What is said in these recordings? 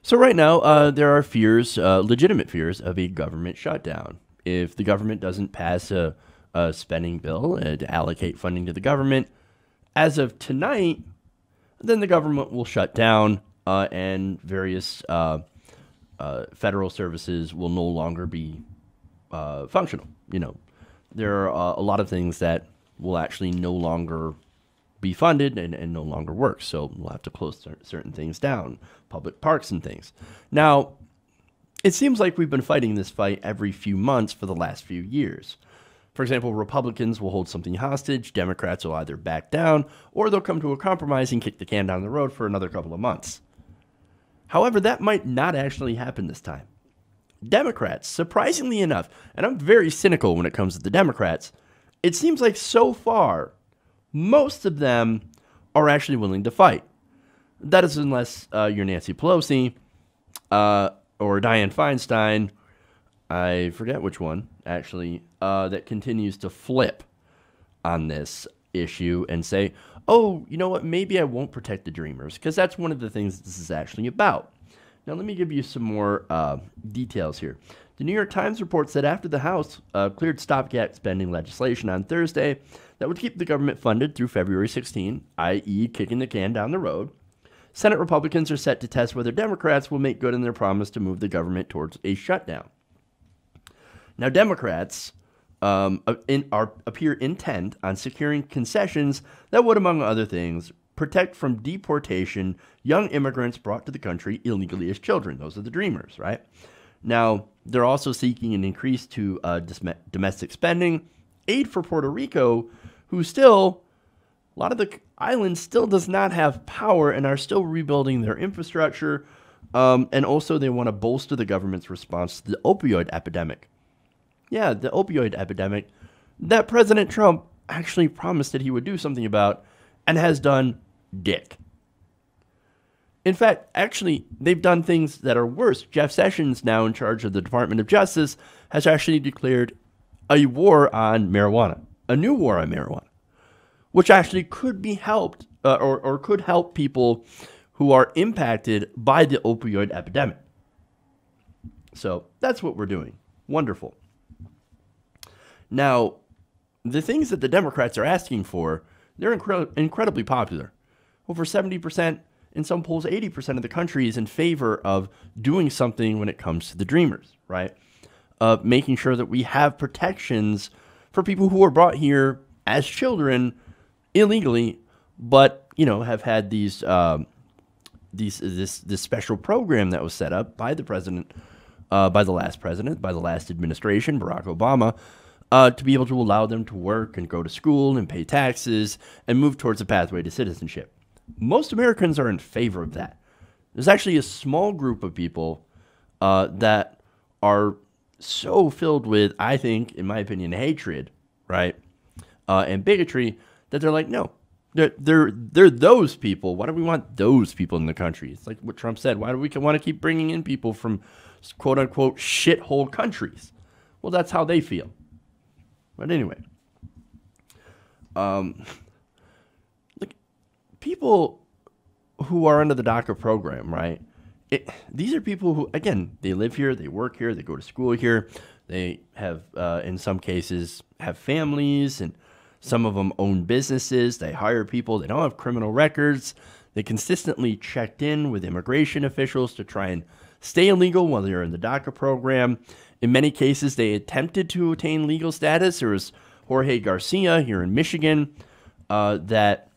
So right now, there are fears, legitimate fears, of a government shutdown. If the government doesn't pass a spending bill to allocate funding to the government, as of tonight, then the government will shut down and various federal services will no longer be functional. There are a lot of things that will actually no longer be funded and no longer work. So we'll have to close certain things down, public parks and things. Now, it seems like we've been fighting this fight every few months for the last few years. For example, Republicans will hold something hostage, Democrats will either back down, or they'll come to a compromise and kick the can down the road for another couple of months. However, that might not actually happen this time. Democrats, surprisingly enough, and I'm very cynical when it comes to the Democrats, it seems like so far, most of them are actually willing to fight. That is unless you're Nancy Pelosi or Dianne Feinstein, I forget which one, actually, that continues to flip on this issue and say, oh, you know what, maybe I won't protect the Dreamers, because that's one of the things this is actually about. Now, let me give you some more details here. The New York Times reports that after the House cleared stopgap spending legislation on Thursday that would keep the government funded through February 16, i.e. kicking the can down the road, Senate Republicans are set to test whether Democrats will make good on their promise to move the government towards a shutdown. Now, Democrats appear intent on securing concessions that would, among other things, protect from deportation young immigrants brought to the country illegally as children. Those are the Dreamers, right? Now, they're also seeking an increase to domestic spending, aid for Puerto Rico, who still, a lot of the island still does not have power and are still rebuilding their infrastructure. And also they want to bolster the government's response to the opioid epidemic. Yeah, the opioid epidemic that President Trump actually promised that he would do something about and has done dick. In fact, actually, they've done things that are worse. Jeff Sessions, now in charge of the Department of Justice, has actually declared a war on marijuana, a new war on marijuana, which actually could be helped or could help people who are impacted by the opioid epidemic. So that's what we're doing. Wonderful. Now, the things that the Democrats are asking for, they're incredibly popular. Over 70%, in some polls, 80% of the country is in favor of doing something when it comes to the Dreamers, right? Making sure that we have protections for people who were brought here as children illegally, but, have had this special program that was set up by the president, by the last administration, Barack Obama, to be able to allow them to work and go to school and pay taxes and move towards a pathway to citizenship. Most Americans are in favor of that. There's actually a small group of people that are so filled with, I think, in my opinion, hatred, right, and bigotry, that they're like, no, they're those people. Why do we want those people in the country? It's like what Trump said. Why do we want to keep bringing in people from quote unquote shithole countries? Well, that's how they feel. But anyway, people who are under the DACA program, right? These are people who, again, they live here, they work here, they go to school here. They have, in some cases, have families, and some of them own businesses. They hire people. They don't have criminal records. They consistently checked in with immigration officials to try and stay illegal while they're in the DACA program. In many cases, they attempted to attain legal status. There was Jorge Garcia here in Michigan that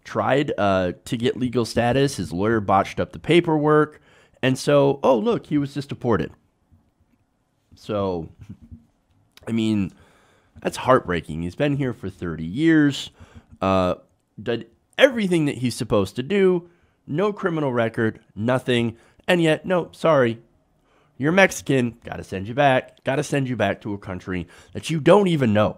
tried to get legal status. His lawyer botched up the paperwork. And so, oh, look, he was just deported. So, I mean, that's heartbreaking. He's been here for 30 years, did everything that he's supposed to do, no criminal record, nothing. And yet, no, sorry, you're Mexican, gotta send you back to a country that you don't even know.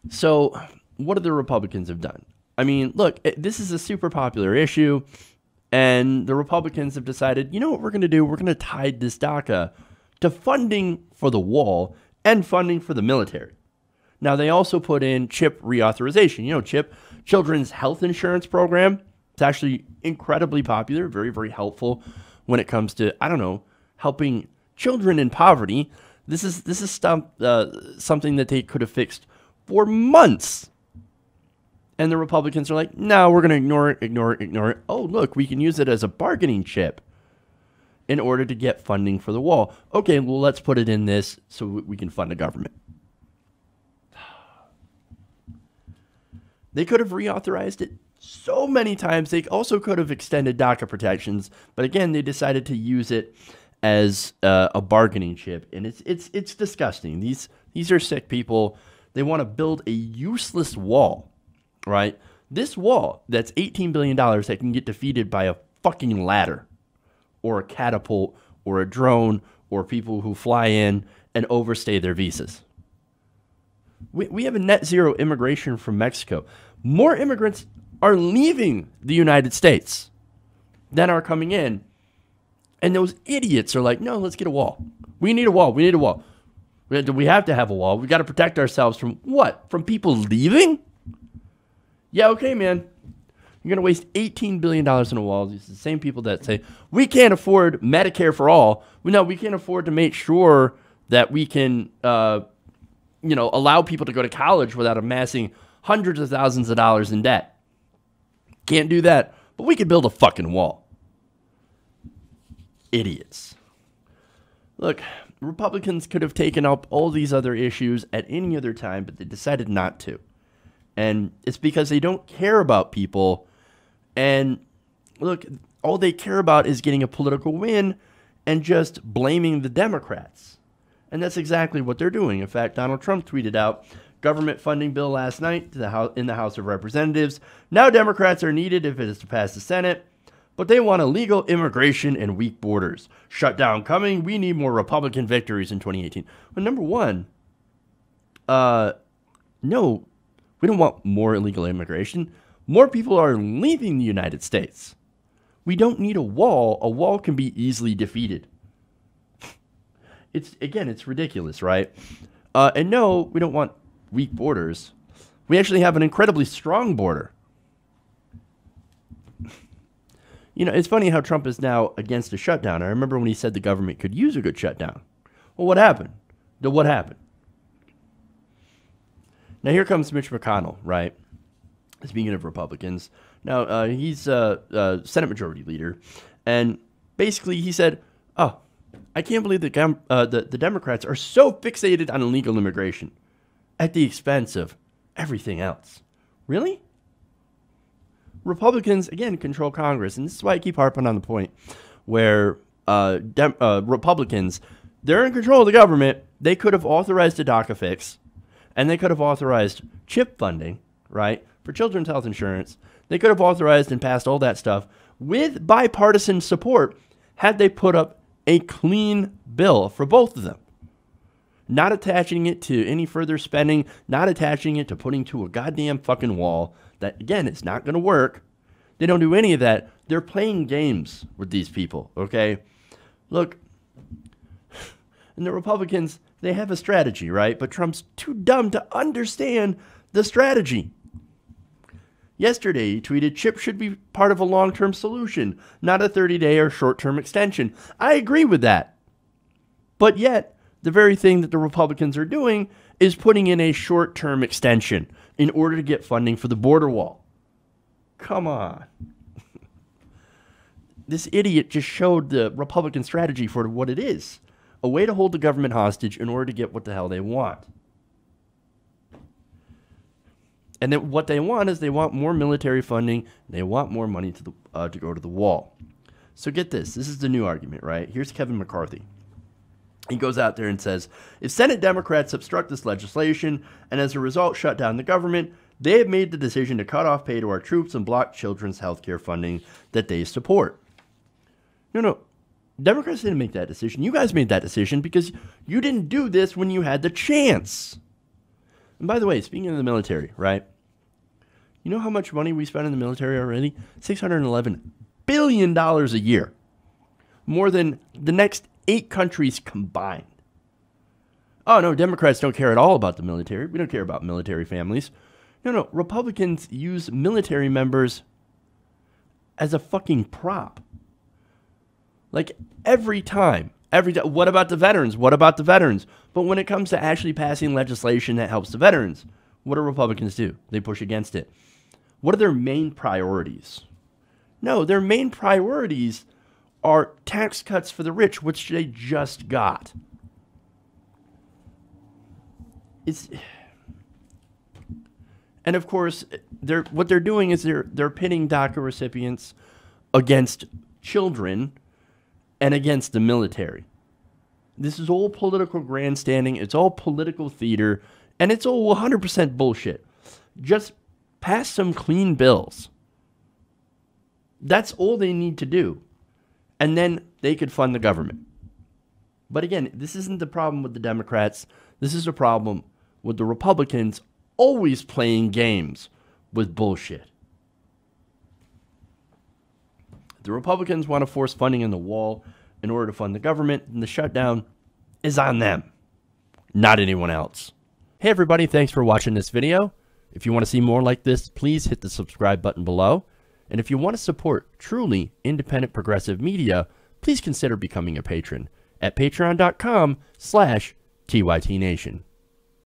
So, what do the Republicans have done? I mean, look, this is a super popular issue, and the Republicans have decided, you know what we're going to do? We're going to tie this DACA to funding for the wall and funding for the military. Now, they also put in CHIP reauthorization. You know, CHIP, Children's Health Insurance Program. It's actually incredibly popular, very, very helpful when it comes to, I don't know, helping children in poverty. This is something that they could have fixed for months. And the Republicans are like, no, we're going to ignore it. Oh, look, we can use it as a bargaining chip in order to get funding for the wall. Okay, well, let's put it in this so we can fund the government. They could have reauthorized it so many times. They also could have extended DACA protections, but again, they decided to use it as a bargaining chip, and it's disgusting. These are sick people. They want to build a useless wall, right? This wall that's $18 billion that can get defeated by a fucking ladder or a catapult or a drone or people who fly in and overstay their visas. We have a net zero immigration from Mexico. More immigrants are leaving the United States than are coming in. And those idiots are like, no, let's get a wall. We need a wall. We need a wall. We have to have a wall. We got to protect ourselves from what? From people leaving? Yeah, okay, man. You're going to waste $18 billion on a wall. These are the same people that say, we can't afford Medicare for all. No, we can't afford to make sure that we can, allow people to go to college without amassing hundreds of thousands of dollars in debt. Can't do that, but we could build a fucking wall. Idiots. Look, Republicans could have taken up all these other issues at any other time, but they decided not to. And it's because they don't care about people. And look, all they care about is getting a political win and just blaming the Democrats. And that's exactly what they're doing. In fact, Donald Trump tweeted out, government funding bill last night in the House of Representatives. Now Democrats are needed if it is to pass the Senate, but they want illegal immigration and weak borders. Shutdown coming. We need more Republican victories in 2018. Well, number one, no, we don't want more illegal immigration. More people are leaving the United States. We don't need a wall. A wall can be easily defeated. It's ridiculous, right? And no, we don't want weak borders. We actually have an incredibly strong border. You know, it's funny how Trump is now against a shutdown. I remember when he said the government could use a good shutdown. Well, what happened? What happened? Now here comes Mitch McConnell, right? Speaking of Republicans. Now, he's a Senate Majority Leader. And basically he said, oh, I can't believe the Democrats are so fixated on illegal immigration at the expense of everything else. Really? Republicans, again, control Congress. And this is why I keep harping on the point where Republicans, they're in control of the government. They could have authorized a DACA fix, and they could have authorized CHIP funding, right, for children's health insurance. They could have authorized and passed all that stuff with bipartisan support had they put up a clean bill for both of them. Not attaching it to any further spending, not attaching it to putting to a goddamn fucking wall that, again, it's not going to work. They don't do any of that. They're playing games with these people, okay? Look, and the Republicans, they have a strategy, right? But Trump's too dumb to understand the strategy. Yesterday, he tweeted, CHIP should be part of a long-term solution, not a 30-day or short-term extension. I agree with that. But yet, the very thing that the Republicans are doing is putting in a short-term extension in order to get funding for the border wall. Come on. This idiot just showed the Republican strategy for what it is. A way to hold the government hostage in order to get what the hell they want. And then what they want is they want more military funding. They want more money to go to the wall. So get this. This is the new argument, right? Here's Kevin McCarthy. He goes out there and says, if Senate Democrats obstruct this legislation and as a result shut down the government, they have made the decision to cut off pay to our troops and block children's health care funding that they support. No. Democrats didn't make that decision. You guys made that decision because you didn't do this when you had the chance. And by the way, speaking of the military, right? You know how much money we spend in the military already? $611 billion a year. More than the next 8 countries combined. Oh, no, Democrats don't care at all about the military. We don't care about military families. No, Republicans use military members as a fucking prop. Like, every time. What about the veterans? What about the veterans? But when it comes to actually passing legislation that helps the veterans, what do Republicans do? They push against it. What are their main priorities? No, their main priorities are tax cuts for the rich, which they just got. And of course, what they're doing is they're pitting DACA recipients against children and against the military. This is all political grandstanding. It's all political theater, and it's all 100% bullshit. Just pass some clean bills. That's all they need to do. And then they could fund the government. But again, this isn't the problem with the Democrats. This is a problem with the Republicans always playing games with bullshit. The Republicans want to force funding in the wall in order to fund the government, and the shutdown is on them, not anyone else. Hey everybody, thanks for watching this video. If you want to see more like this, please hit the subscribe button below. And if you want to support truly independent progressive media, please consider becoming a patron at patreon.com/TYTNation.